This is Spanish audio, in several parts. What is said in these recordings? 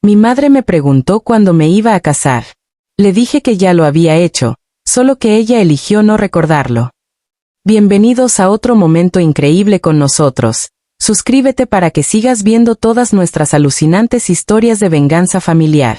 Mi madre me preguntó cuándo me iba a casar. Le dije que ya lo había hecho, solo que ella eligió no recordarlo. Bienvenidos a otro momento increíble con nosotros. Suscríbete para que sigas viendo todas nuestras alucinantes historias de venganza familiar.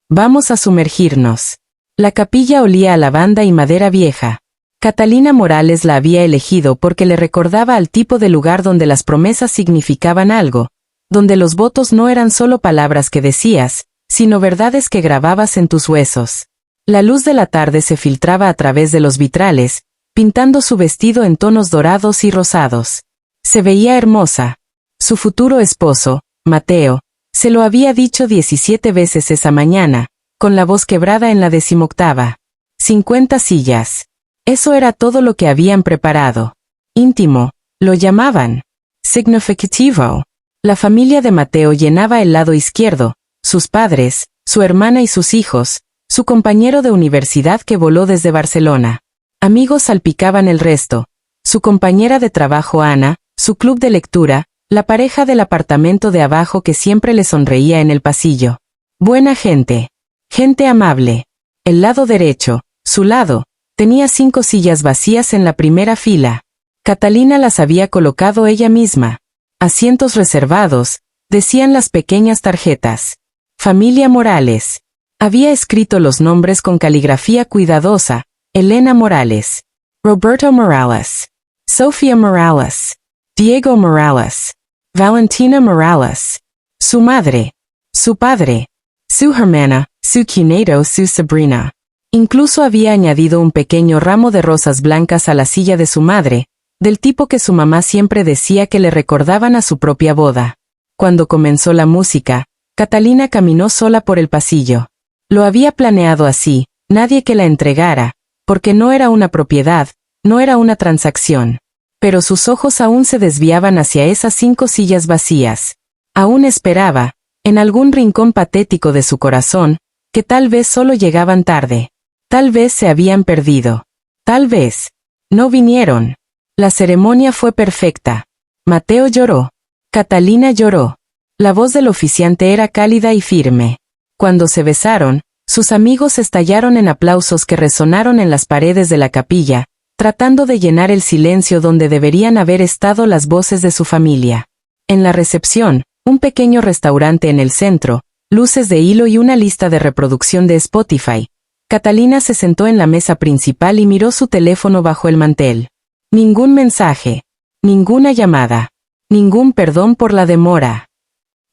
Vamos a sumergirnos. La capilla olía a lavanda y madera vieja. Catalina Morales la había elegido porque le recordaba al tipo de lugar donde las promesas significaban algo, donde los votos no eran solo palabras que decías, sino verdades que grababas en tus huesos. La luz de la tarde se filtraba a través de los vitrales, pintando su vestido en tonos dorados y rosados. Se veía hermosa. Su futuro esposo, Mateo, se lo había dicho 17 veces esa mañana, con la voz quebrada en la 18ª. 50 sillas. Eso era todo lo que habían preparado. Íntimo, lo llamaban. Significativo. La familia de Mateo llenaba el lado izquierdo, sus padres, su hermana y sus hijos, su compañero de universidad que voló desde Barcelona. Amigos salpicaban el resto. Su compañera de trabajo Ana, su club de lectura, la pareja del apartamento de abajo que siempre le sonreía en el pasillo. Buena gente. Gente amable. El lado derecho, su lado, tenía 5 sillas vacías en la primera fila. Catalina las había colocado ella misma. Asientos reservados, decían las pequeñas tarjetas. Familia Morales. Había escrito los nombres con caligrafía cuidadosa. Elena Morales. Roberto Morales. Sofía Morales. Diego Morales. Valentina Morales. Su madre. Su padre. Su hermana, su cuñado, su sobrina. Incluso había añadido un pequeño ramo de rosas blancas a la silla de su madre, del tipo que su mamá siempre decía que le recordaban a su propia boda. Cuando comenzó la música, Catalina caminó sola por el pasillo. Lo había planeado así, nadie que la entregara, porque no era una propiedad, no era una transacción. Pero sus ojos aún se desviaban hacia esas 5 sillas vacías. Aún esperaba, en algún rincón patético de su corazón, que tal vez solo llegaban tarde. Tal vez se habían perdido. Tal vez no vinieron. La ceremonia fue perfecta. Mateo lloró. Catalina lloró. La voz del oficiante era cálida y firme. Cuando se besaron, sus amigos estallaron en aplausos que resonaron en las paredes de la capilla, tratando de llenar el silencio donde deberían haber estado las voces de su familia. En la recepción, un pequeño restaurante en el centro, luces de hilo y una lista de reproducción de Spotify. Catalina se sentó en la mesa principal y miró su teléfono bajo el mantel. Ningún mensaje. Ninguna llamada. Ningún perdón por la demora.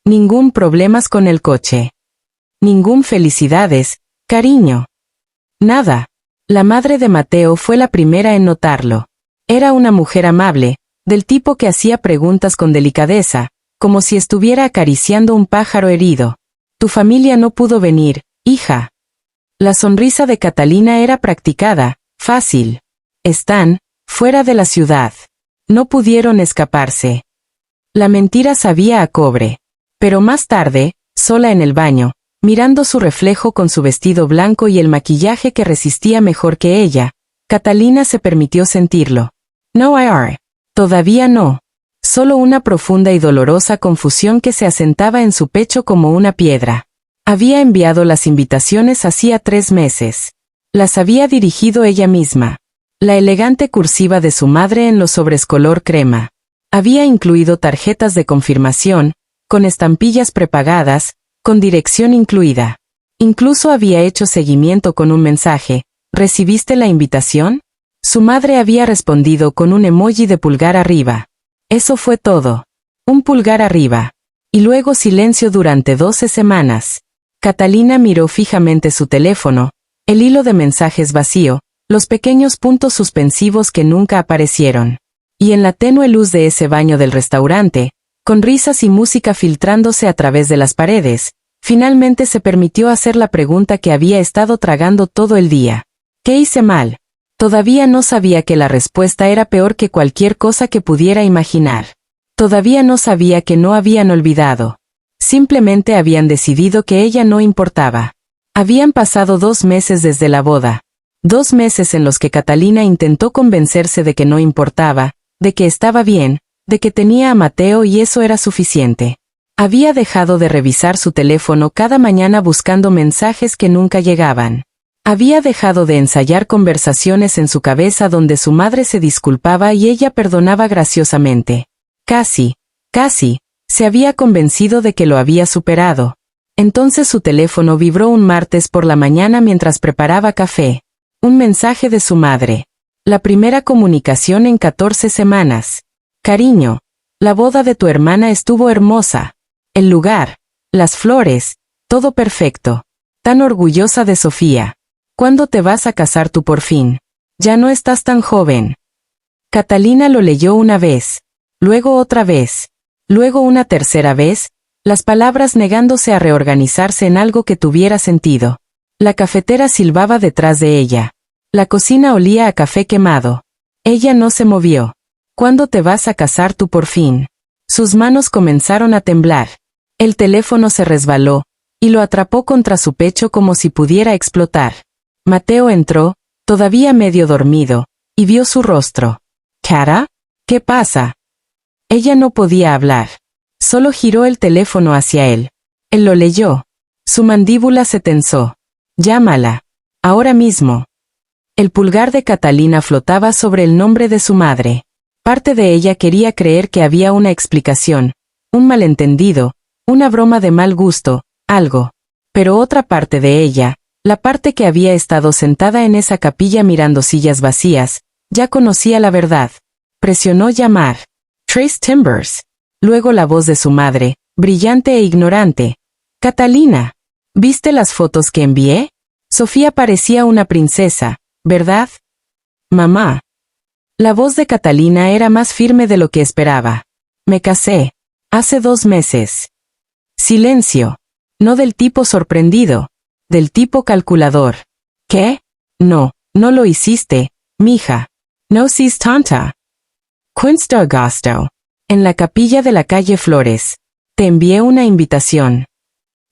Ningún problemas con el coche. Ningún felicidades, cariño. Nada. La madre de Mateo fue la primera en notarlo. Era una mujer amable, del tipo que hacía preguntas con delicadeza, como si estuviera acariciando un pájaro herido. Tu familia no pudo venir, hija. La sonrisa de Catalina era practicada, fácil. Están fuera de la ciudad. No pudieron escaparse. La mentira sabía a cobre. Pero más tarde, sola en el baño, mirando su reflejo con su vestido blanco y el maquillaje que resistía mejor que ella, Catalina se permitió sentirlo. No hay. Todavía no. Solo una profunda y dolorosa confusión que se asentaba en su pecho como una piedra. Había enviado las invitaciones hacía 3 meses. Las había dirigido ella misma. La elegante cursiva de su madre en los sobres color crema. Había incluido tarjetas de confirmación, con estampillas prepagadas, con dirección incluida. Incluso había hecho seguimiento con un mensaje. ¿Recibiste la invitación? Su madre había respondido con un emoji de pulgar arriba. Eso fue todo. Un pulgar arriba. Y luego silencio durante 12 semanas. Catalina miró fijamente su teléfono, el hilo de mensajes vacío, los pequeños puntos suspensivos que nunca aparecieron. Y en la tenue luz de ese baño del restaurante, con risas y música filtrándose a través de las paredes, finalmente se permitió hacer la pregunta que había estado tragando todo el día. ¿Qué hice mal? Todavía no sabía que la respuesta era peor que cualquier cosa que pudiera imaginar. Todavía no sabía que no habían olvidado. Simplemente habían decidido que ella no importaba. Habían pasado 2 meses desde la boda. 2 meses en los que Catalina intentó convencerse de que no importaba, de que estaba bien, de que tenía a Mateo y eso era suficiente. Había dejado de revisar su teléfono cada mañana buscando mensajes que nunca llegaban. Había dejado de ensayar conversaciones en su cabeza donde su madre se disculpaba y ella perdonaba graciosamente. Casi, se había convencido de que lo había superado. Entonces su teléfono vibró un martes por la mañana mientras preparaba café. Un mensaje de su madre. La primera comunicación en 14 semanas. Cariño, la boda de tu hermana estuvo hermosa. El lugar, las flores, todo perfecto. Tan orgullosa de Sofía. ¿Cuándo te vas a casar tú por fin? Ya no estás tan joven. Catalina lo leyó una vez, luego otra vez, luego una tercera vez, las palabras negándose a reorganizarse en algo que tuviera sentido. La cafetera silbaba detrás de ella. La cocina olía a café quemado. Ella no se movió. ¿Cuándo te vas a casar tú por fin? Sus manos comenzaron a temblar. El teléfono se resbaló, y lo atrapó contra su pecho como si pudiera explotar. Mateo entró, todavía medio dormido, y vio su rostro. ¿Cara? ¿Qué pasa? Ella no podía hablar. Solo giró el teléfono hacia él. Él lo leyó. Su mandíbula se tensó. Llámala. Ahora mismo. El pulgar de Catalina flotaba sobre el nombre de su madre. Parte de ella quería creer que había una explicación, un malentendido, una broma de mal gusto, algo. Pero otra parte de ella, la parte que había estado sentada en esa capilla mirando sillas vacías, ya conocía la verdad. Presionó llamar. Trace Timbers. Luego la voz de su madre, brillante e ignorante. Catalina, ¿viste las fotos que envié? Sofía parecía una princesa, ¿verdad? Mamá. La voz de Catalina era más firme de lo que esperaba. Me casé. Hace 2 meses. Silencio. No del tipo sorprendido. Del tipo calculador. ¿Qué? No, no lo hiciste, mija. No seas tonta. 15 de agosto. En la capilla de la calle Flores. Te envié una invitación.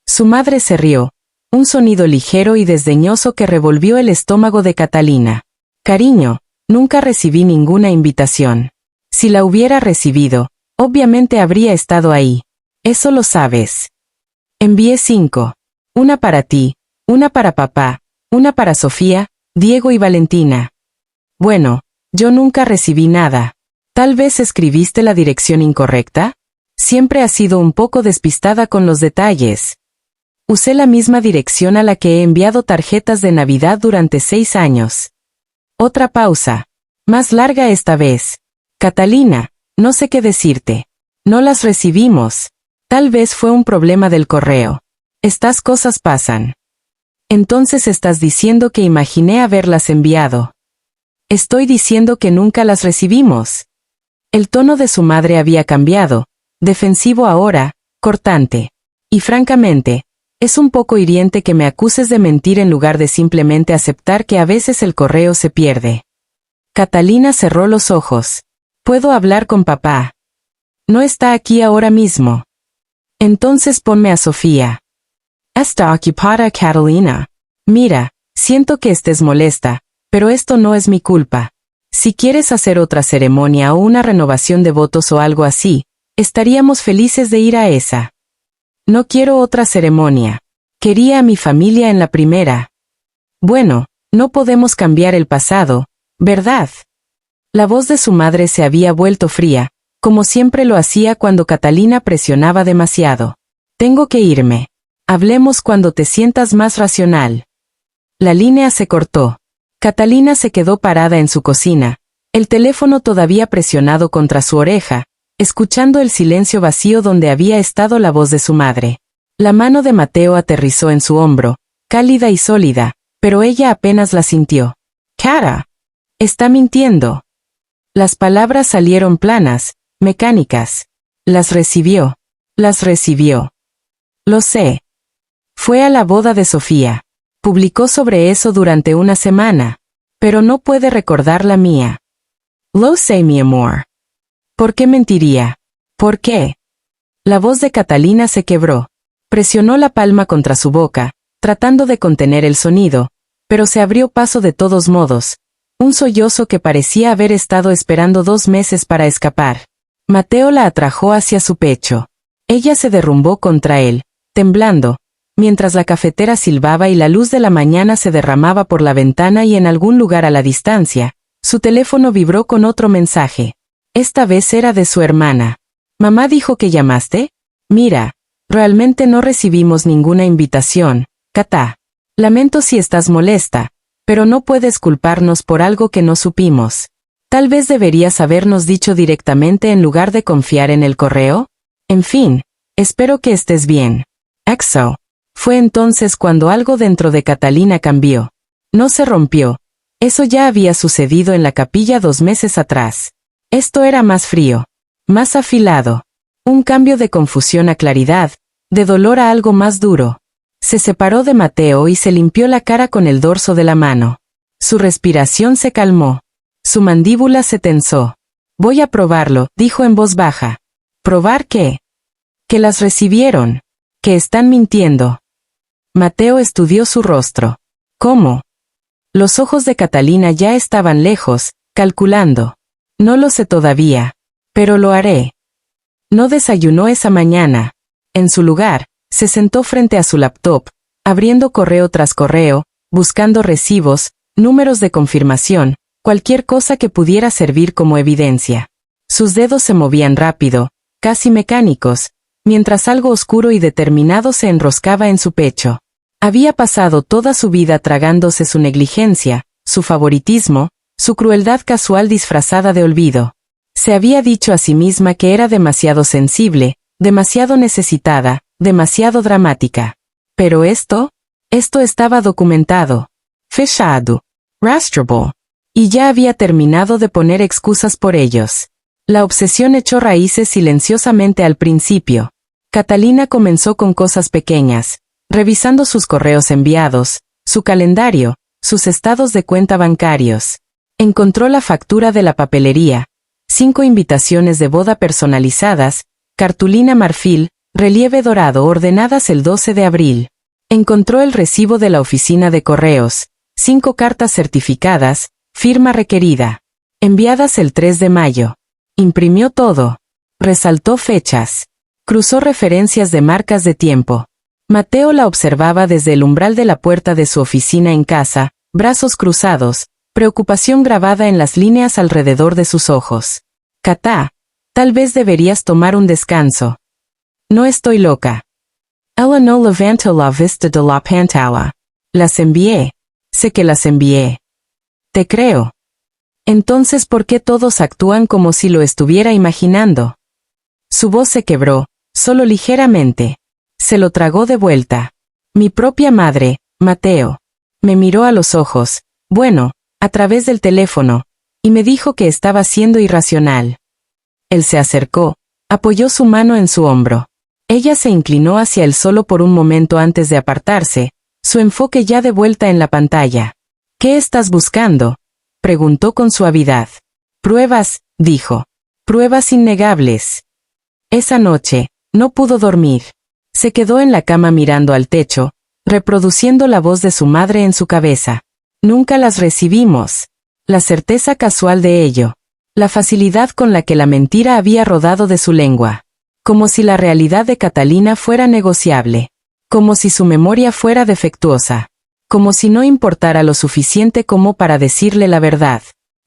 Su madre se rió. Un sonido ligero y desdeñoso que revolvió el estómago de Catalina. Cariño, nunca recibí ninguna invitación. Si la hubiera recibido, obviamente habría estado ahí. Eso lo sabes. Envié 5. Una para ti, una para papá, una para Sofía, Diego y Valentina. Bueno, yo nunca recibí nada. ¿Tal vez escribiste la dirección incorrecta? Siempre has sido un poco despistada con los detalles. Usé la misma dirección a la que he enviado tarjetas de Navidad durante 6 años. Otra pausa. Más larga esta vez. Catalina, no sé qué decirte. No las recibimos. Tal vez fue un problema del correo. Estas cosas pasan. Entonces estás diciendo que imaginé haberlas enviado. Estoy diciendo que nunca las recibimos. El tono de su madre había cambiado, defensivo ahora, cortante. Y francamente, es un poco hiriente que me acuses de mentir en lugar de simplemente aceptar que a veces el correo se pierde. Catalina cerró los ojos. ¿Puedo hablar con papá? No está aquí ahora mismo. Entonces ponme a Sofía. Está ocupada, Catalina. Mira, siento que estés molesta, pero esto no es mi culpa. Si quieres hacer otra ceremonia o una renovación de votos o algo así, estaríamos felices de ir a esa. No quiero otra ceremonia. Quería a mi familia en la primera. Bueno, no podemos cambiar el pasado, ¿verdad? La voz de su madre se había vuelto fría, como siempre lo hacía cuando Catalina presionaba demasiado. Tengo que irme. Hablemos cuando te sientas más racional. La línea se cortó. Catalina se quedó parada en su cocina, el teléfono todavía presionado contra su oreja, escuchando el silencio vacío donde había estado la voz de su madre. La mano de Mateo aterrizó en su hombro, cálida y sólida, pero ella apenas la sintió. «Cara, está mintiendo». Las palabras salieron planas, mecánicas. Las recibió. Lo sé. Fue a la boda de Sofía. Publicó sobre eso durante una semana. Pero no puede recordar la mía. Lo sé, mi amor. ¿Por qué mentiría? ¿Por qué? La voz de Catalina se quebró. Presionó la palma contra su boca, tratando de contener el sonido, pero se abrió paso de todos modos. Un sollozo que parecía haber estado esperando 2 meses para escapar. Mateo la atrajo hacia su pecho. Ella se derrumbó contra él, temblando, mientras la cafetera silbaba y la luz de la mañana se derramaba por la ventana y en algún lugar a la distancia, su teléfono vibró con otro mensaje. Esta vez era de su hermana. ¿Mamá dijo que llamaste? Mira, realmente no recibimos ninguna invitación, Katá. Lamento si estás molesta, pero no puedes culparnos por algo que no supimos. Tal vez deberías habernos dicho directamente en lugar de confiar en el correo. En fin, espero que estés bien. EXO. Fue entonces cuando algo dentro de Catalina cambió. No se rompió. Eso ya había sucedido en la capilla 2 meses atrás. Esto era más frío, más afilado. Un cambio de confusión a claridad, de dolor a algo más duro. Se separó de Mateo y se limpió la cara con el dorso de la mano. Su respiración se calmó. Su mandíbula se tensó. Voy a probarlo, dijo en voz baja. ¿Probar qué? Que las recibieron. Que están mintiendo. Mateo estudió su rostro. ¿Cómo? Los ojos de Catalina ya estaban lejos, calculando. No lo sé todavía. Pero lo haré. No desayunó esa mañana. En su lugar, se sentó frente a su laptop, abriendo correo tras correo, buscando recibos, números de confirmación, cualquier cosa que pudiera servir como evidencia. Sus dedos se movían rápido, casi mecánicos, mientras algo oscuro y determinado se enroscaba en su pecho. Había pasado toda su vida tragándose su negligencia, su favoritismo, su crueldad casual disfrazada de olvido. Se había dicho a sí misma que era demasiado sensible, demasiado necesitada, demasiado dramática. Pero esto estaba documentado. Fechado. Rastreable. Y ya había terminado de poner excusas por ellos. La obsesión echó raíces silenciosamente al principio. Catalina comenzó con cosas pequeñas, revisando sus correos enviados, su calendario, sus estados de cuenta bancarios. Encontró la factura de la papelería, 5 invitaciones de boda personalizadas, cartulina marfil, relieve dorado ordenadas el 12 de abril. Encontró el recibo de la oficina de correos, 5 cartas certificadas, firma requerida, enviadas el 3 de mayo. Imprimió todo. Resaltó fechas. Cruzó referencias de marcas de tiempo. Mateo la observaba desde el umbral de la puerta de su oficina en casa, brazos cruzados, preocupación grabada en las líneas alrededor de sus ojos. Katá, tal vez deberías tomar un descanso. No estoy loca. Ella no levantó la vista de la pantalla. Las envié. Sé que las envié. Te creo. Entonces, ¿por qué todos actúan como si lo estuviera imaginando? Su voz se quebró, solo ligeramente. Se lo tragó de vuelta. Mi propia madre, Mateo. Me miró a los ojos, bueno, a través del teléfono, y me dijo que estaba siendo irracional. Él se acercó, apoyó su mano en su hombro. Ella se inclinó hacia él solo por un momento antes de apartarse, su enfoque ya de vuelta en la pantalla. ¿Qué estás buscando?, preguntó con suavidad. Pruebas, dijo. Pruebas innegables. Esa noche, no pudo dormir. Se quedó en la cama mirando al techo, reproduciendo la voz de su madre en su cabeza. Nunca las recibimos. La certeza casual de ello. La facilidad con la que la mentira había rodado de su lengua. Como si la realidad de Catalina fuera negociable. Como si su memoria fuera defectuosa. Como si no importara lo suficiente como para decirle la verdad.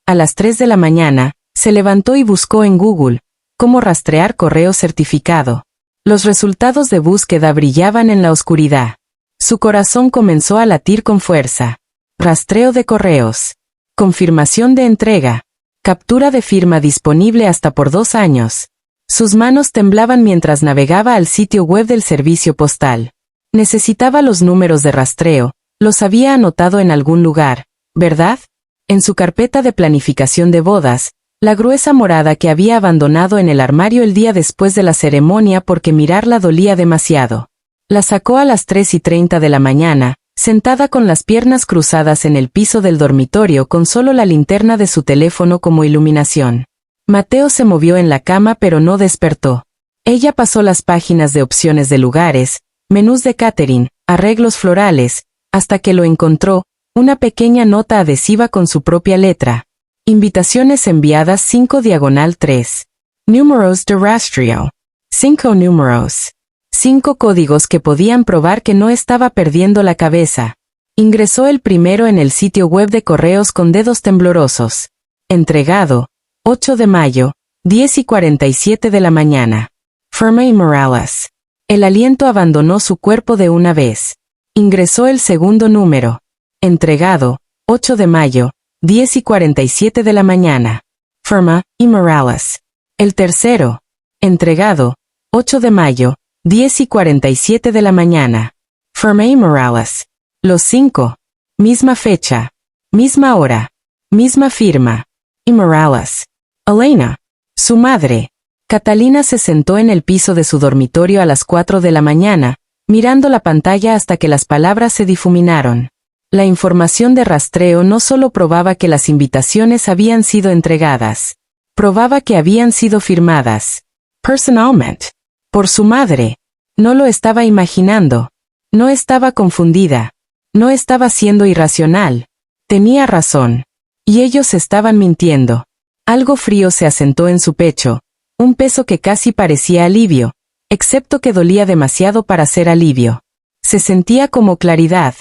A las 3 de la mañana, se levantó y buscó en Google, cómo rastrear correo certificado. Los resultados de búsqueda brillaban en la oscuridad. Su corazón comenzó a latir con fuerza. Rastreo de correos. Confirmación de entrega. Captura de firma disponible hasta por 2 años. Sus manos temblaban mientras navegaba al sitio web del servicio postal. Necesitaba los números de rastreo, los había anotado en algún lugar, ¿verdad? En su carpeta de planificación de bodas, la gruesa morada que había abandonado en el armario el día después de la ceremonia porque mirarla dolía demasiado. La sacó a las 3:30 de la mañana, sentada con las piernas cruzadas en el piso del dormitorio con solo la linterna de su teléfono como iluminación. Mateo se movió en la cama pero no despertó. Ella pasó las páginas de opciones de lugares, menús de catering, arreglos florales, hasta que lo encontró, una pequeña nota adhesiva con su propia letra. Invitaciones enviadas 5/3. Números de rastreo. 5 números. 5 códigos que podían probar que no estaba perdiendo la cabeza. Ingresó el primero en el sitio web de correos con dedos temblorosos. Entregado, 8 de mayo, 10:47 de la mañana. Fermín Morales. El aliento abandonó su cuerpo de una vez. Ingresó el segundo número. Entregado, 8 de mayo, 10:47 de la mañana. Fermín Morales. El tercero. Entregado, 8 de mayo, 10:47 de la mañana. Fermín Morales. Los 5. Misma fecha. Misma hora. Misma firma. Y Morales. Elena. Su madre. Catalina se sentó en el piso de su dormitorio a las 4 de la mañana, mirando la pantalla hasta que las palabras se difuminaron. La información de rastreo no solo probaba que las invitaciones habían sido entregadas, probaba que habían sido firmadas. Personalmente. Por su madre. No lo estaba imaginando. No estaba confundida. No estaba siendo irracional. Tenía razón. Y ellos estaban mintiendo. Algo frío se asentó en su pecho, un peso que casi parecía alivio, excepto que dolía demasiado para ser alivio. Se sentía como claridad,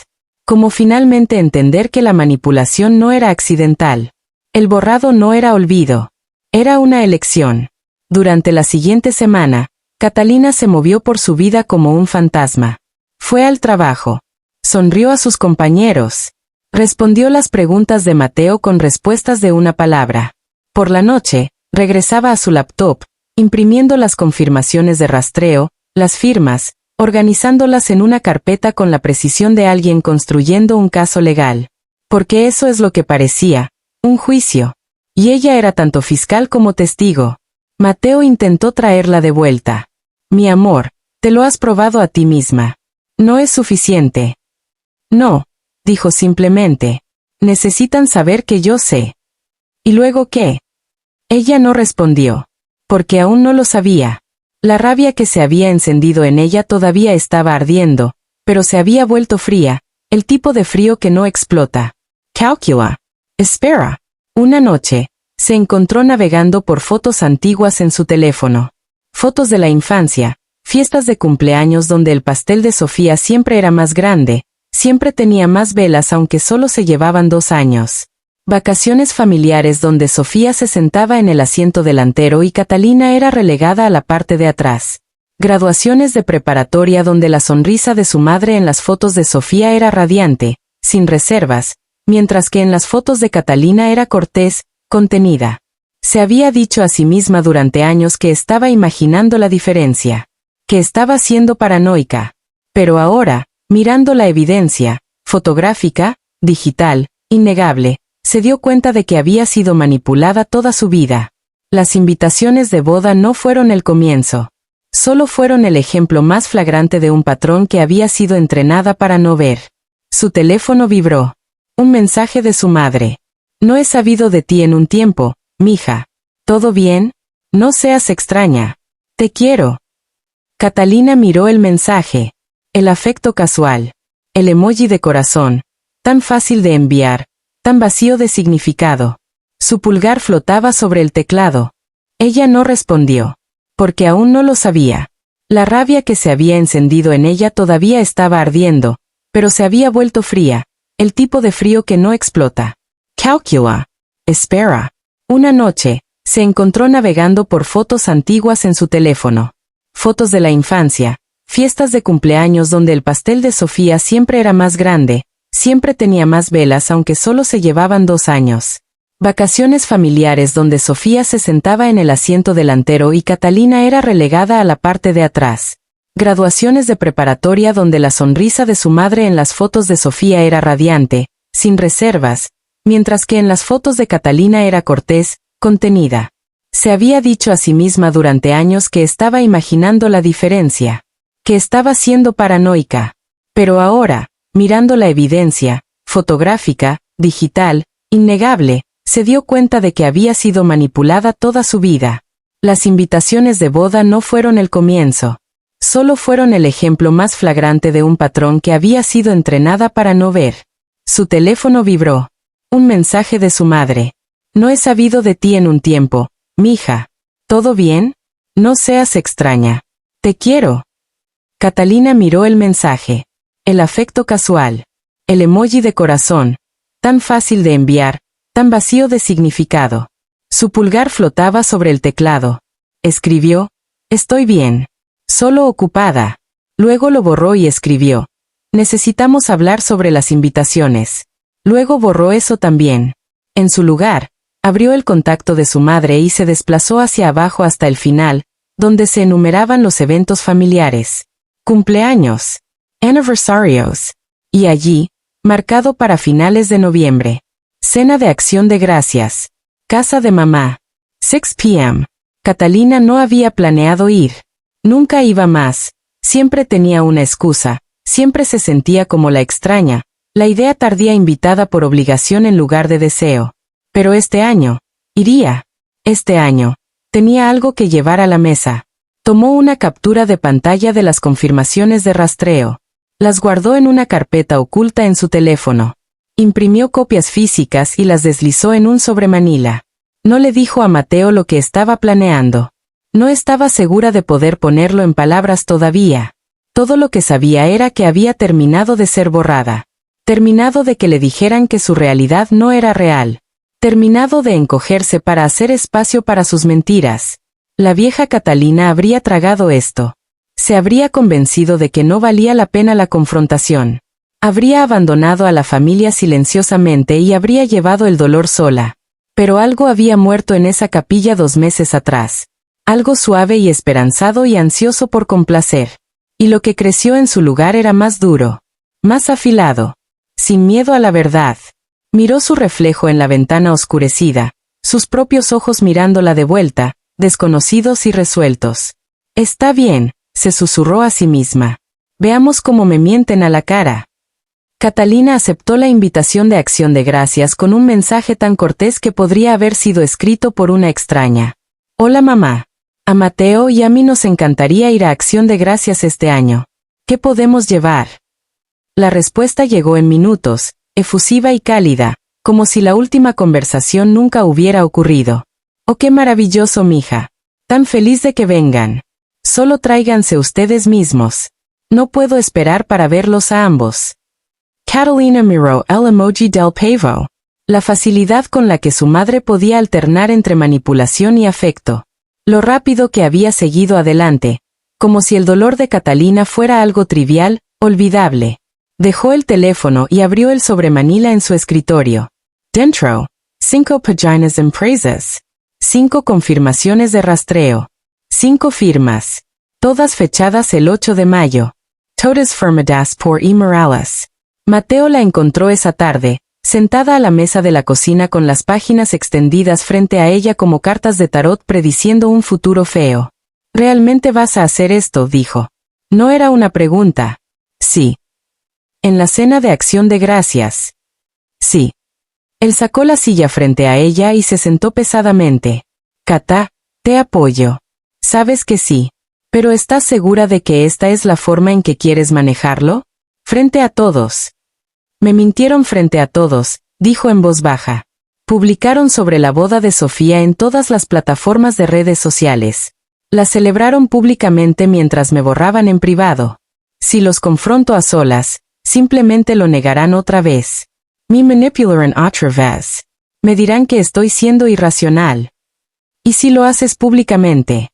como finalmente entender que la manipulación no era accidental. El borrado no era olvido. Era una elección. Durante la siguiente semana, Catalina se movió por su vida como un fantasma. Fue al trabajo. Sonrió a sus compañeros. Respondió las preguntas de Mateo con respuestas de una palabra. Por la noche, regresaba a su laptop, imprimiendo las confirmaciones de rastreo, las firmas, organizándolas en una carpeta con la precisión de alguien construyendo un caso legal. Porque eso es lo que parecía, un juicio. Y ella era tanto fiscal como testigo. Mateo intentó traerla de vuelta. Mi amor, te lo has probado a ti misma. No es suficiente. No, dijo simplemente. Necesitan saber que yo sé. ¿Y luego qué? Ella no respondió. Porque aún no lo sabía. La rabia que se había encendido en ella todavía estaba ardiendo, pero se había vuelto fría, el tipo de frío que no explota. Calcula. Espera. Una noche, se encontró navegando por fotos antiguas en su teléfono. Fotos de la infancia, fiestas de cumpleaños donde el pastel de Sofía siempre era más grande, siempre tenía más velas aunque solo se llevaban 2 años. Vacaciones familiares donde Sofía se sentaba en el asiento delantero y Catalina era relegada a la parte de atrás. Graduaciones de preparatoria donde la sonrisa de su madre en las fotos de Sofía era radiante, sin reservas, mientras que en las fotos de Catalina era cortés, contenida. Se había dicho a sí misma durante años que estaba imaginando la diferencia, que estaba siendo paranoica. Pero ahora, mirando la evidencia, fotográfica, digital, innegable, se dio cuenta de que había sido manipulada toda su vida. Las invitaciones de boda no fueron el comienzo. Solo fueron el ejemplo más flagrante de un patrón que había sido entrenada para no ver. Su teléfono vibró. Un mensaje de su madre. No he sabido de ti en un tiempo, mija. ¿Todo bien? No seas extraña. Te quiero. Catalina miró el mensaje. El afecto casual. El emoji de corazón. Tan fácil de enviar. Tan vacío de significado. Su pulgar flotaba sobre el teclado. Ella no respondió. Porque aún no lo sabía. La rabia que se había encendido en ella todavía estaba ardiendo, pero se había vuelto fría, el tipo de frío que no explota. Calcula. Espera. Una noche, se encontró navegando por fotos antiguas en su teléfono. Fotos de la infancia, fiestas de cumpleaños donde el pastel de Sofía siempre era más grande, siempre tenía más velas aunque solo se llevaban 2 años. Vacaciones familiares donde Sofía se sentaba en el asiento delantero y Catalina era relegada a la parte de atrás. Graduaciones de preparatoria donde la sonrisa de su madre en las fotos de Sofía era radiante, sin reservas, mientras que en las fotos de Catalina era cortés, contenida. Se había dicho a sí misma durante años que estaba imaginando la diferencia, que estaba siendo paranoica. Pero ahora, mirando la evidencia, fotográfica, digital, innegable, se dio cuenta de que había sido manipulada toda su vida. Las invitaciones de boda no fueron el comienzo. Solo fueron el ejemplo más flagrante de un patrón que había sido entrenada para no ver. Su teléfono vibró. Un mensaje de su madre. No he sabido de ti en un tiempo, mija. ¿Todo bien? No seas extraña. Te quiero. Catalina miró el mensaje. El afecto casual. El emoji de corazón. Tan fácil de enviar, tan vacío de significado. Su pulgar flotaba sobre el teclado. Escribió: estoy bien. Solo ocupada. Luego lo borró y escribió: necesitamos hablar sobre las invitaciones. Luego borró eso también. En su lugar, abrió el contacto de su madre y se desplazó hacia abajo hasta el final, donde se enumeraban los eventos familiares. Cumpleaños. Aniversarios. Y allí, marcado para finales de noviembre. Cena de acción de gracias. Casa de mamá. 6 p.m. Catalina no había planeado ir. Nunca iba más. Siempre tenía una excusa. Siempre se sentía como la extraña, la idea tardía invitada por obligación en lugar de deseo. Pero este año, iría. Este año, tenía algo que llevar a la mesa. Tomó una captura de pantalla de las confirmaciones de rastreo. Las guardó en una carpeta oculta en su teléfono. Imprimió copias físicas y las deslizó en un sobremanila. No le dijo a Mateo lo que estaba planeando. No estaba segura de poder ponerlo en palabras todavía. Todo lo que sabía era que había terminado de ser borrada. Terminado de que le dijeran que su realidad no era real. Terminado de encogerse para hacer espacio para sus mentiras. La vieja Catalina habría tragado esto. Se habría convencido de que no valía la pena la confrontación. Habría abandonado a la familia silenciosamente y habría llevado el dolor sola. Pero algo había muerto en esa capilla 2 meses atrás. Algo suave y esperanzado y ansioso por complacer. Y lo que creció en su lugar era más duro. Más afilado. Sin miedo a la verdad. Miró su reflejo en la ventana oscurecida, sus propios ojos mirándola de vuelta, desconocidos y resueltos. Está bien, se susurró a sí misma. Veamos cómo me mienten a la cara. Catalina aceptó la invitación de acción de gracias con un mensaje tan cortés que podría haber sido escrito por una extraña. Hola mamá. A Mateo y a mí nos encantaría ir a acción de gracias este año. ¿Qué podemos llevar? La respuesta llegó en minutos, efusiva y cálida, como si la última conversación nunca hubiera ocurrido. Oh, qué maravilloso, mija. Tan feliz de que vengan. Solo tráiganse ustedes mismos. No puedo esperar para verlos a ambos. Catalina miró el emoji del pavo. La facilidad con la que su madre podía alternar entre manipulación y afecto. Lo rápido que había seguido adelante. Como si el dolor de Catalina fuera algo trivial, olvidable. Dejó el teléfono y abrió el sobremanila en su escritorio. Dentro. 5 páginas impresas. 5 confirmaciones de rastreo. 5 firmas. Todas fechadas el 8 de mayo. Todas firmadas por E. Morales. Mateo la encontró esa tarde, sentada a la mesa de la cocina con las páginas extendidas frente a ella como cartas de tarot prediciendo un futuro feo. ¿Realmente vas a hacer esto?, dijo. No era una pregunta. Sí. En la cena de acción de gracias. Sí. Él sacó la silla frente a ella y se sentó pesadamente. Cata, te apoyo. Sabes que sí. Pero ¿estás segura de que esta es la forma en que quieres manejarlo? Frente a todos. Me mintieron frente a todos, dijo en voz baja. Publicaron sobre la boda de Sofía en todas las plataformas de redes sociales. La celebraron públicamente mientras me borraban en privado. Si los confronto a solas, simplemente lo negarán otra vez. Me manipularán otra vez. Me dirán que estoy siendo irracional. ¿Y si lo haces públicamente?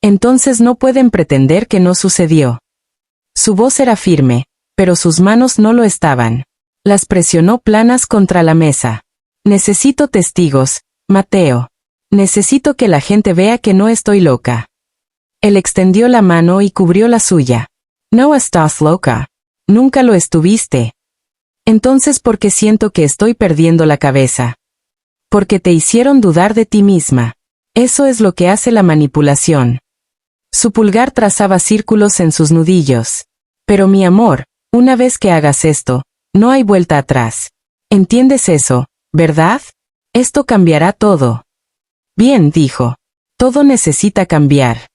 Entonces no pueden pretender que no sucedió. Su voz era firme, pero sus manos no lo estaban. Las presionó planas contra la mesa. Necesito testigos, Mateo. Necesito que la gente vea que no estoy loca. Él extendió la mano y cubrió la suya. No estás loca. Nunca lo estuviste. Entonces, ¿por qué siento que estoy perdiendo la cabeza? Porque te hicieron dudar de ti misma. Eso es lo que hace la manipulación. Su pulgar trazaba círculos en sus nudillos. Pero mi amor, una vez que hagas esto, no hay vuelta atrás. ¿Entiendes eso, verdad? Esto cambiará todo. Bien, dijo. Todo necesita cambiar.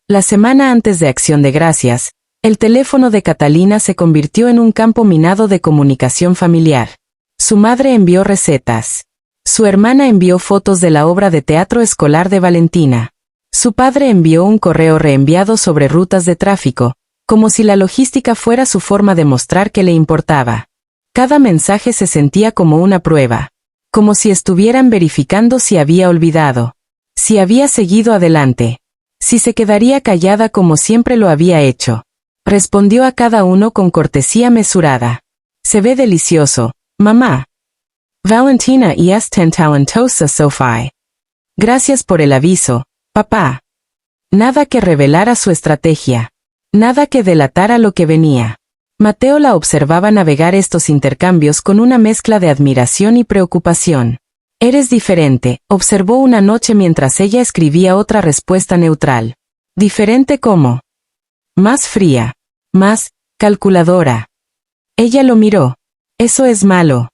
La semana antes de Acción de Gracias, el teléfono de Catalina se convirtió en un campo minado de comunicación familiar. Su madre envió recetas. Su hermana envió fotos de la obra de teatro escolar de Valentina. Su padre envió un correo reenviado sobre rutas de tráfico, como si la logística fuera su forma de mostrar que le importaba. Cada mensaje se sentía como una prueba, como si estuvieran verificando si había olvidado, si había seguido adelante, si se quedaría callada como siempre lo había hecho. Respondió a cada uno con cortesía mesurada. Se ve delicioso, mamá. Valentina y es talentosa Sophie. Gracias por el aviso, papá. Nada que revelara su estrategia. Nada que delatara lo que venía. Mateo la observaba navegar estos intercambios con una mezcla de admiración y preocupación. Eres diferente, observó una noche mientras ella escribía otra respuesta neutral. ¿Diferente cómo? Más fría. Más calculadora. Ella lo miró. Eso es malo.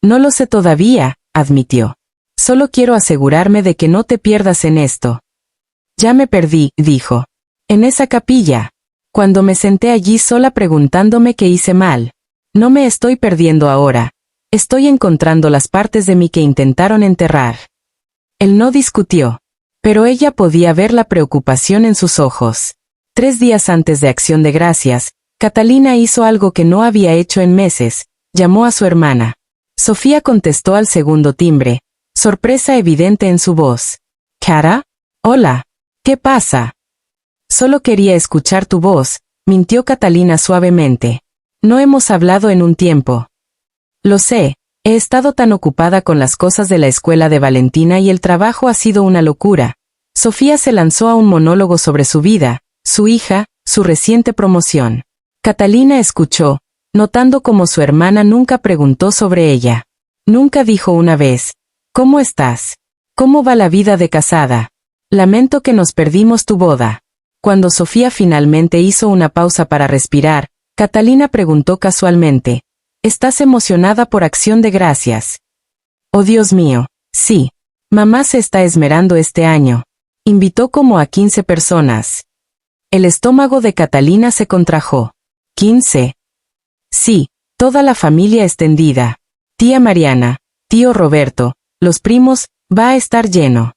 No lo sé todavía, admitió. Solo quiero asegurarme de que no te pierdas en esto. Ya me perdí, dijo. En esa capilla. Cuando me senté allí sola preguntándome qué hice mal. No me estoy perdiendo ahora. Estoy encontrando las partes de mí que intentaron enterrar. Él no discutió. Pero ella podía ver la preocupación en sus ojos. 3 días antes de Acción de Gracias, Catalina hizo algo que no había hecho en meses. Llamó a su hermana. Sofía contestó al segundo timbre, sorpresa evidente en su voz. ¿Cara? Hola. ¿Qué pasa? Solo quería escuchar tu voz, mintió Catalina suavemente. No hemos hablado en un tiempo. Lo sé, he estado tan ocupada con las cosas de la escuela de Valentina y el trabajo ha sido una locura. Sofía se lanzó a un monólogo sobre su vida, su hija, su reciente promoción. Catalina escuchó, notando cómo su hermana nunca preguntó sobre ella. Nunca dijo una vez, ¿cómo estás? ¿Cómo va la vida de casada? Lamento que nos perdimos tu boda. Cuando Sofía finalmente hizo una pausa para respirar, Catalina preguntó casualmente, ¿estás emocionada por Acción de Gracias? Oh Dios mío, sí. Mamá se está esmerando este año. Invitó como a 15 personas. El estómago de Catalina se contrajo. ¿15? Sí, toda la familia extendida. Tía Mariana, tío Roberto, los primos, va a estar lleno.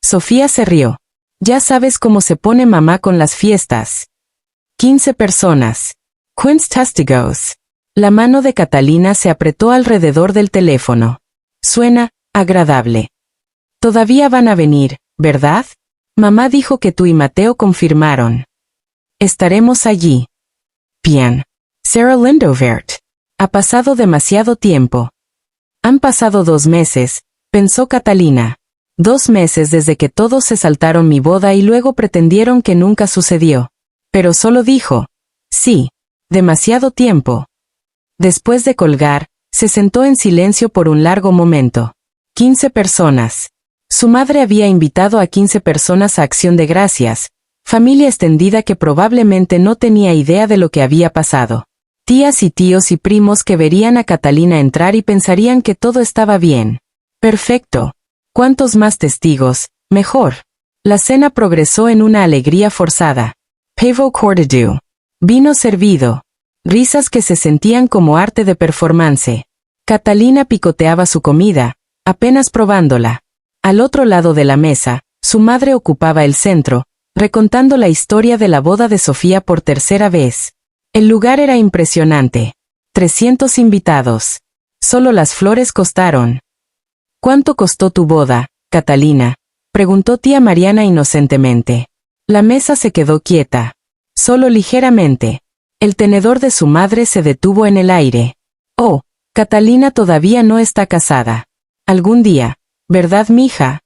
Sofía se rió. Ya sabes cómo se pone mamá con las fiestas. 15 personas. Quince testigos. La mano de Catalina se apretó alrededor del teléfono. Suena agradable. Todavía van a venir, ¿verdad? Mamá dijo que tú y Mateo confirmaron. Estaremos allí. Bien. Sarah Lindovert. Ha pasado demasiado tiempo. Han pasado 2 meses, pensó Catalina. 2 meses desde que todos se saltaron mi boda y luego pretendieron que nunca sucedió. Pero solo dijo, sí, demasiado tiempo. Después de colgar, se sentó en silencio por un largo momento. 15 personas. Su madre había invitado a 15 personas a Acción de Gracias, familia extendida que probablemente no tenía idea de lo que había pasado. Tías y tíos y primos que verían a Catalina entrar y pensarían que todo estaba bien. Perfecto. Cuantos más testigos, mejor. La cena progresó en una alegría forzada. Pavo cordidu. Vino servido. Risas que se sentían como arte de performance. Catalina picoteaba su comida, apenas probándola. Al otro lado de la mesa, su madre ocupaba el centro, recontando la historia de la boda de Sofía por tercera vez. El lugar era impresionante. 300 invitados. Solo las flores costaron. ¿Cuánto costó tu boda, Catalina? Preguntó tía Mariana inocentemente. La mesa se quedó quieta. Solo ligeramente. El tenedor de su madre se detuvo en el aire. Oh, Catalina todavía no está casada. Algún día, ¿verdad, mija?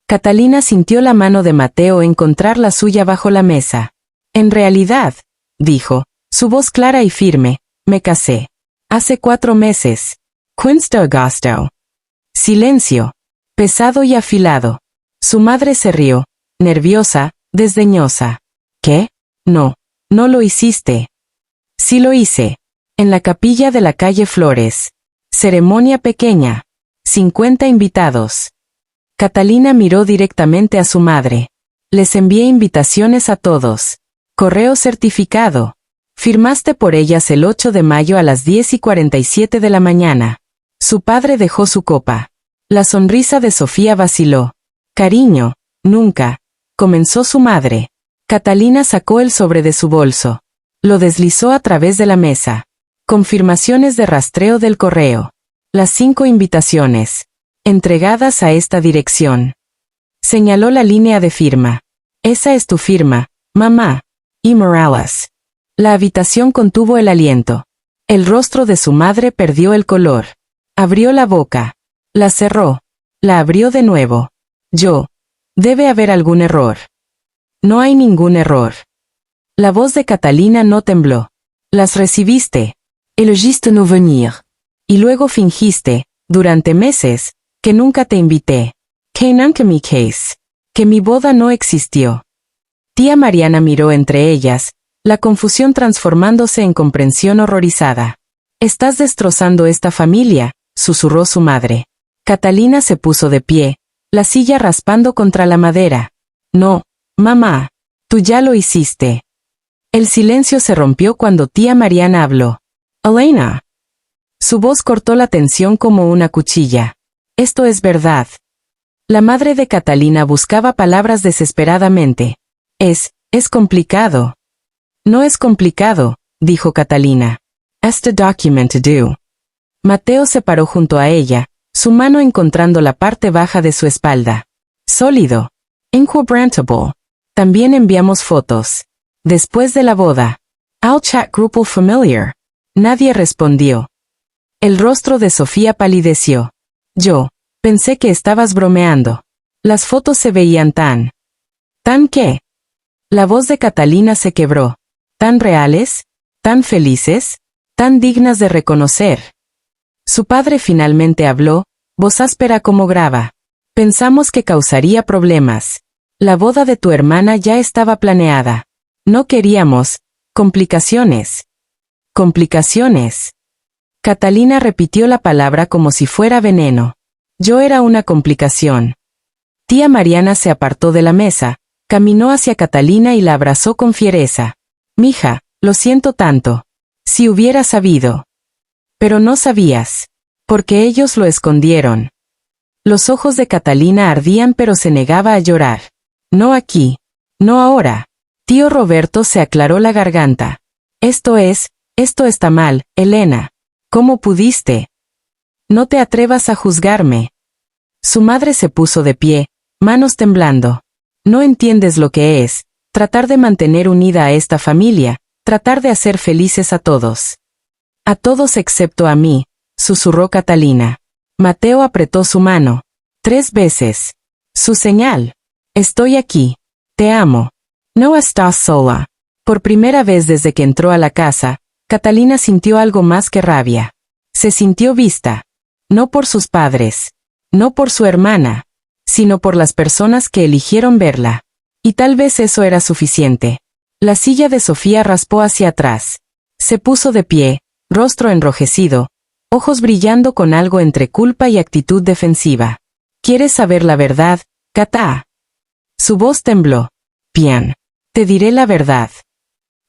Catalina sintió la mano de Mateo encontrar la suya bajo la mesa. En realidad, dijo, su voz clara y firme, me casé. Hace 4 meses. Quince de agosto. Silencio. Pesado y afilado. Su madre se rió, nerviosa, desdeñosa. ¿Qué? No, no lo hiciste. Sí lo hice. En la capilla de la calle Flores. Ceremonia pequeña. 50 invitados. Catalina miró directamente a su madre. Les envié invitaciones a todos. Correo certificado. Firmaste por ellas el 8 de mayo a las 10:47 de la mañana. Su padre dejó su copa. La sonrisa de Sofía vaciló. Cariño, nunca. comenzó su madre. Catalina sacó el sobre de su bolso. Lo deslizó a través de la mesa. Confirmaciones de rastreo del correo. Las 5 invitaciones. Entregadas a esta dirección. Señaló la línea de firma. Esa es tu firma, mamá. Y Morales. La habitación contuvo el aliento. El rostro de su madre perdió el color. Abrió la boca. La cerró. La abrió de nuevo. Debe haber algún error. No hay ningún error. La voz de Catalina no tembló. Las recibiste. Elegiste no venir. Y luego fingiste, durante meses, que nunca te invité. Que nunca mi case. Que mi boda no existió. Tía Mariana miró entre ellas, la confusión transformándose en comprensión horrorizada. Estás destrozando esta familia, susurró su madre. Catalina se puso de pie, la silla raspando contra la madera. No, mamá. Tú ya lo hiciste. El silencio se rompió cuando tía Mariana habló. Elena. Su voz cortó la tensión como una cuchilla. Esto es verdad. La madre de Catalina buscaba palabras desesperadamente. Es complicado. No es complicado, dijo Catalina. It's the document to do. Mateo se paró junto a ella, su mano encontrando la parte baja de su espalda. Sólido. Inquebrantable. También enviamos fotos. Después de la boda. I'll chat grupal familiar. Nadie respondió. El rostro de Sofía palideció. Pensé que estabas bromeando. Las fotos se veían ¿Tan qué? La voz de Catalina se quebró. ¿Tan reales? ¿Tan felices? ¿Tan dignas de reconocer? Su padre finalmente habló, voz áspera como grava. Pensamos que causaría problemas. La boda de tu hermana ya estaba planeada. No queríamos complicaciones. Complicaciones. Catalina repitió la palabra como si fuera veneno. Yo era una complicación. Tía Mariana se apartó de la mesa, caminó hacia Catalina y la abrazó con fiereza. Mija, lo siento tanto. Si hubiera sabido. Pero no sabías. Porque ellos lo escondieron. Los ojos de Catalina ardían pero se negaba a llorar. No aquí. No ahora. Tío Roberto se aclaró la garganta. Esto está mal, Elena. ¿Cómo pudiste? No te atrevas a juzgarme. Su madre se puso de pie, manos temblando. No entiendes lo que es, tratar de mantener unida a esta familia, tratar de hacer felices a todos. A todos excepto a mí, susurró Catalina. Mateo apretó su mano. 3 veces. Su señal. Estoy aquí. Te amo. No estás sola. Por primera vez desde que entró a la casa, Catalina sintió algo más que rabia. Se sintió vista. No por sus padres. No por su hermana. Sino por las personas que eligieron verla. Y tal vez eso era suficiente. La silla de Sofía raspó hacia atrás. Se puso de pie, rostro enrojecido, ojos brillando con algo entre culpa y actitud defensiva. ¿Quieres saber la verdad, Cata? Su voz tembló. Bien. Te diré la verdad.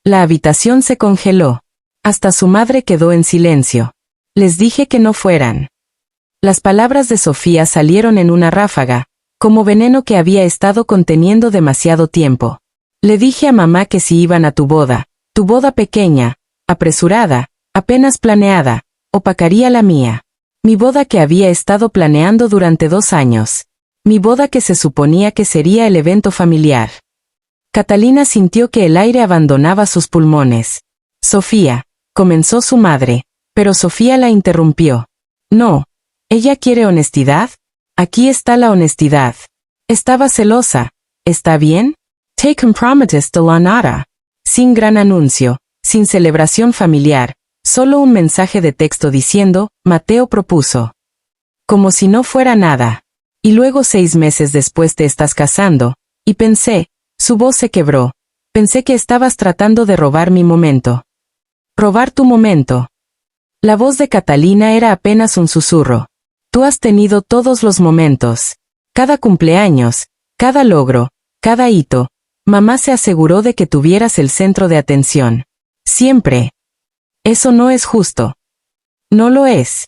La habitación se congeló. Hasta su madre quedó en silencio. Les dije que no fueran. Las palabras de Sofía salieron en una ráfaga, como veneno que había estado conteniendo demasiado tiempo. Le dije a mamá que si iban a tu boda pequeña, apresurada, apenas planeada, opacaría la mía. Mi boda que había estado planeando durante 2 años. Mi boda que se suponía que sería el evento familiar. Catalina sintió que el aire abandonaba sus pulmones. Sofía, comenzó su madre, pero Sofía la interrumpió. No. ¿Ella quiere honestidad? Aquí está la honestidad. Estaba celosa. ¿Está bien? Te comprometiste de la nada. Sin gran anuncio, sin celebración familiar, solo un mensaje de texto diciendo, Mateo propuso. Como si no fuera nada. Y luego 6 meses después te estás casando, y pensé, su voz se quebró. Pensé que estabas tratando de robar mi momento. ¿Robar tu momento? La voz de Catalina era apenas un susurro. Tú has tenido todos los momentos. Cada cumpleaños, cada logro, cada hito. Mamá se aseguró de que tuvieras el centro de atención. Siempre. Eso no es justo. No lo es.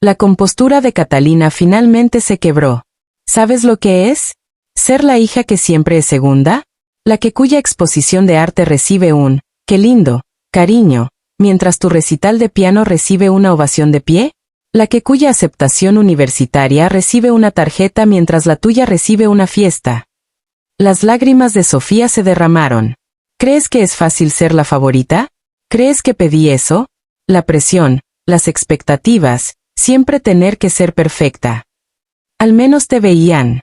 La compostura de Catalina finalmente se quebró. ¿Sabes lo que es? ¿Ser la hija que siempre es segunda? ¿La que cuya exposición de arte recibe un, qué lindo, cariño, mientras tu recital de piano recibe una ovación de pie? ¿La que cuya aceptación universitaria recibe una tarjeta mientras la tuya recibe una fiesta? Las lágrimas de Sofía se derramaron. ¿Crees que es fácil ser la favorita? ¿Crees que pedí eso? La presión, las expectativas, siempre tener que ser perfecta. Al menos te veían.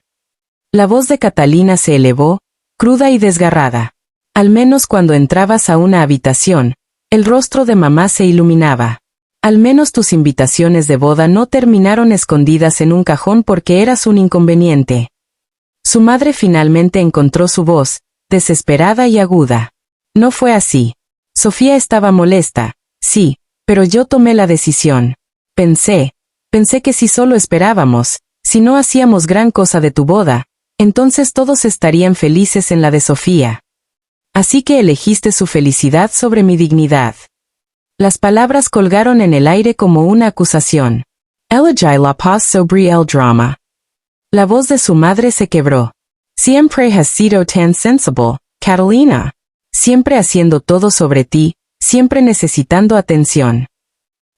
La voz de Catalina se elevó, cruda y desgarrada. Al menos cuando entrabas a una habitación, el rostro de mamá se iluminaba. Al menos tus invitaciones de boda no terminaron escondidas en un cajón porque eras un inconveniente. Su madre finalmente encontró su voz, desesperada y aguda. No fue así. Sofía estaba molesta, sí, pero yo tomé la decisión. Pensé que si solo esperábamos, si no hacíamos gran cosa de tu boda, entonces todos estarían felices en la de Sofía. Así que elegiste su felicidad sobre mi dignidad. Las palabras colgaron en el aire como una acusación. Elegí la paz sobre el drama. La voz de su madre se quebró. Siempre has sido tan sensible, Catalina. Siempre haciendo todo sobre ti, siempre necesitando atención.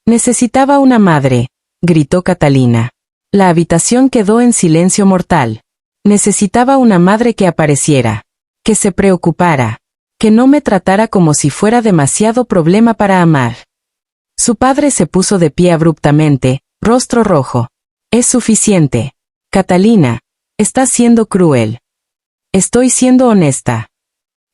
Necesitaba una madre, gritó Catalina. La habitación quedó en silencio mortal. Necesitaba una madre que apareciera, que se preocupara, que no me tratara como si fuera demasiado problema para amar. Su padre se puso de pie abruptamente, rostro rojo. Es suficiente. Catalina, estás siendo cruel. Estoy siendo honesta.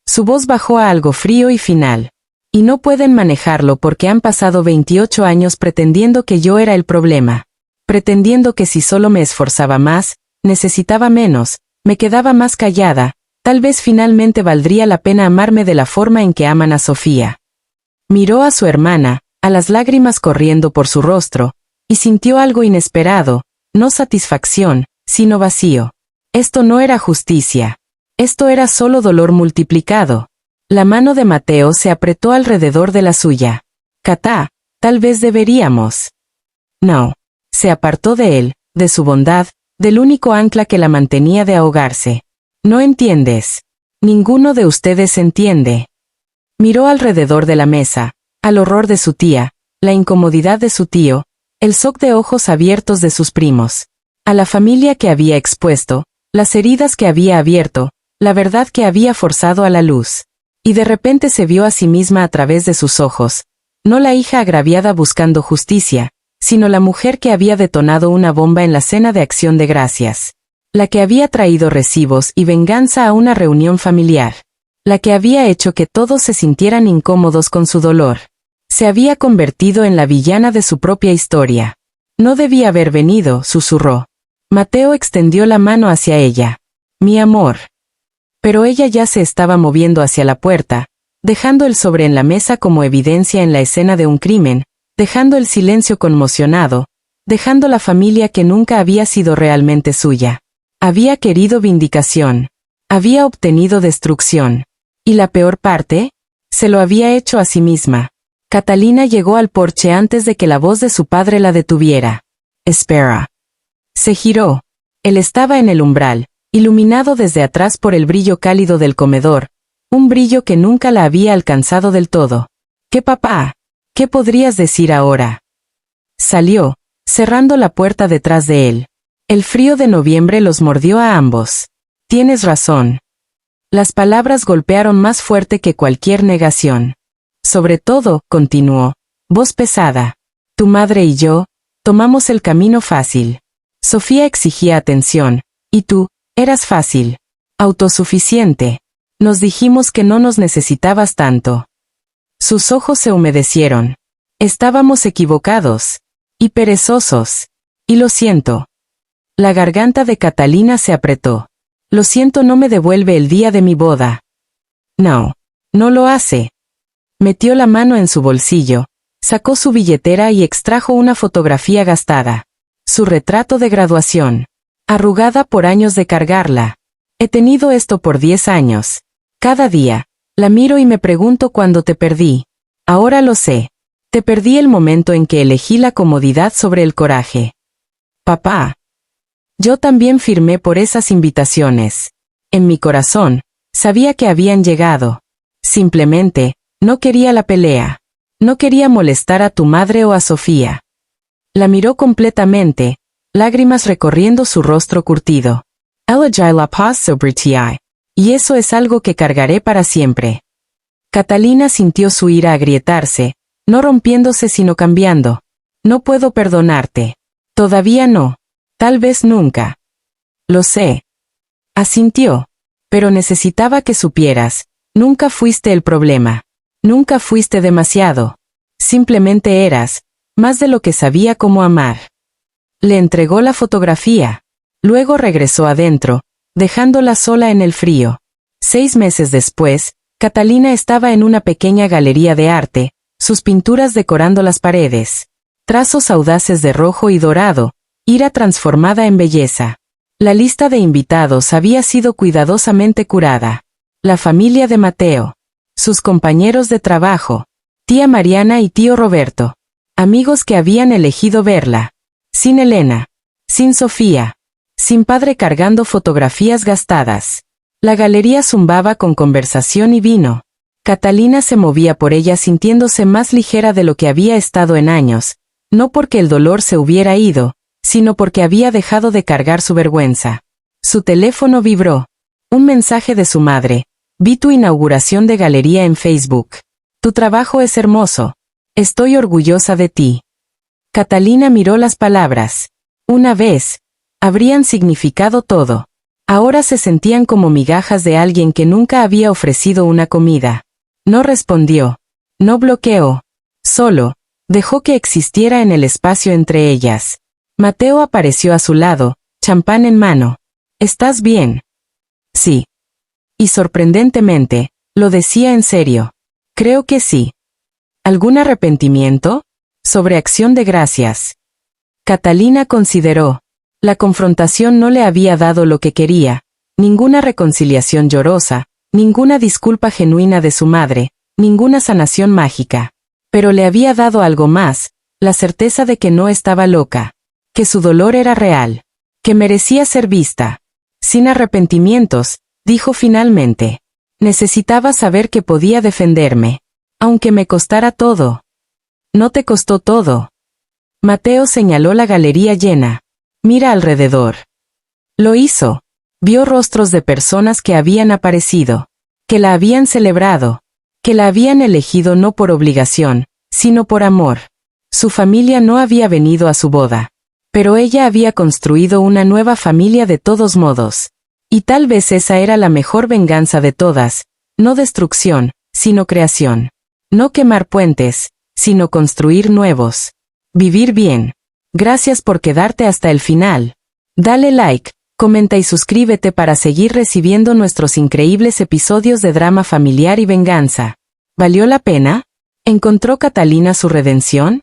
Su voz bajó a algo frío y final. Y no pueden manejarlo porque han pasado 28 años pretendiendo que yo era el problema. Pretendiendo que si solo me esforzaba más, necesitaba menos, me quedaba más callada, tal vez finalmente valdría la pena amarme de la forma en que aman a Sofía. Miró a su hermana, a las lágrimas corriendo por su rostro, y sintió algo inesperado, no satisfacción, sino vacío. Esto no era justicia. Esto era solo dolor multiplicado. La mano de Mateo se apretó alrededor de la suya. Catá, tal vez deberíamos. No. Se apartó de él, de su bondad, del único ancla que la mantenía de ahogarse. No entiendes. Ninguno de ustedes entiende. Miró alrededor de la mesa, al horror de su tía, la incomodidad de su tío, el shock de ojos abiertos de sus primos, a la familia que había expuesto, las heridas que había abierto, la verdad que había forzado a la luz. Y de repente se vio a sí misma a través de sus ojos, no la hija agraviada buscando justicia, sino la mujer que había detonado una bomba en la cena de Acción de Gracias. La que había traído recibos y venganza a una reunión familiar. La que había hecho que todos se sintieran incómodos con su dolor. Se había convertido en la villana de su propia historia. No debía haber venido, susurró. Mateo extendió la mano hacia ella. Mi amor. Pero ella ya se estaba moviendo hacia la puerta, dejando el sobre en la mesa como evidencia en la escena de un crimen, dejando el silencio conmocionado, dejando la familia que nunca había sido realmente suya. Había querido vindicación. Había obtenido destrucción. ¿Y la peor parte? Se lo había hecho a sí misma. Catalina llegó al porche antes de que la voz de su padre la detuviera. Espera. Se giró. Él estaba en el umbral, iluminado desde atrás por el brillo cálido del comedor, un brillo que nunca la había alcanzado del todo. ¿Qué papá? ¿Qué podrías decir ahora? Salió, cerrando la puerta detrás de él. El frío de noviembre los mordió a ambos. Tienes razón. Las palabras golpearon más fuerte que cualquier negación. Sobre todo, continuó, voz pesada. Tu madre y yo, tomamos el camino fácil. Sofía exigía atención, y tú, eras fácil. Autosuficiente. Nos dijimos que no nos necesitabas tanto. Sus ojos se humedecieron. Estábamos equivocados. Y perezosos. Y lo siento. La garganta de Catalina se apretó. Lo siento, no me devuelve el día de mi boda. No. No lo hace. Metió la mano en su bolsillo, sacó su billetera y extrajo una fotografía gastada. Su retrato de graduación. Arrugada por años de cargarla. He tenido esto por 10 años. Cada día. La miro y me pregunto cuándo te perdí. Ahora lo sé. Te perdí el momento en que elegí la comodidad sobre el coraje. Papá. Yo también firmé por esas invitaciones. En mi corazón, sabía que habían llegado. Simplemente, no quería la pelea. No quería molestar a tu madre o a Sofía. La miró completamente, lágrimas recorriendo su rostro curtido. Elegí la paz sobre ti. Y eso es algo que cargaré para siempre. Catalina sintió su ira agrietarse, no rompiéndose sino cambiando. No puedo perdonarte. Todavía no. Tal vez nunca. Lo sé. Asintió. Pero necesitaba que supieras, nunca fuiste el problema. Nunca fuiste demasiado. Simplemente eras, más de lo que sabía cómo amar. Le entregó la fotografía. Luego regresó adentro, dejándola sola en el frío. 6 meses después, Catalina estaba en una pequeña galería de arte, sus pinturas decorando las paredes. Trazos audaces de rojo y dorado, ira transformada en belleza. La lista de invitados había sido cuidadosamente curada. La familia de Mateo. Sus compañeros de trabajo. Tía Mariana y tío Roberto. Amigos que habían elegido verla. Sin Elena. Sin Sofía. Sin padre cargando fotografías gastadas. La galería zumbaba con conversación y vino. Catalina se movía por ella sintiéndose más ligera de lo que había estado en años, no porque el dolor se hubiera ido, sino porque había dejado de cargar su vergüenza. Su teléfono vibró. Un mensaje de su madre. Vi tu inauguración de galería en Facebook. Tu trabajo es hermoso. Estoy orgullosa de ti. Catalina miró las palabras. Una vez, habrían significado todo. Ahora se sentían como migajas de alguien que nunca había ofrecido una comida. No respondió. No bloqueó. Solo, dejó que existiera en el espacio entre ellas. Mateo apareció a su lado, champán en mano. ¿Estás bien? Sí. Y sorprendentemente, lo decía en serio. Creo que sí. ¿Algún arrepentimiento? Sobre acción de gracias. Catalina consideró. La confrontación no le había dado lo que quería, ninguna reconciliación llorosa, ninguna disculpa genuina de su madre, ninguna sanación mágica. Pero le había dado algo más, la certeza de que no estaba loca, que su dolor era real, que merecía ser vista. Sin arrepentimientos, dijo finalmente. Necesitaba saber que podía defenderme, aunque me costara todo. No te costó todo. Mateo señaló la galería llena. Mira alrededor. Lo hizo. Vio rostros de personas que habían aparecido, que la habían celebrado, que la habían elegido no por obligación, sino por amor. Su familia no había venido a su boda, pero ella había construido una nueva familia de todos modos. Y tal vez esa era la mejor venganza de todas, no destrucción, sino creación. No quemar puentes, sino construir nuevos. Vivir bien. Gracias por quedarte hasta el final. Dale like, comenta y suscríbete para seguir recibiendo nuestros increíbles episodios de drama familiar y venganza. ¿Valió la pena? ¿Encontró Catalina su redención?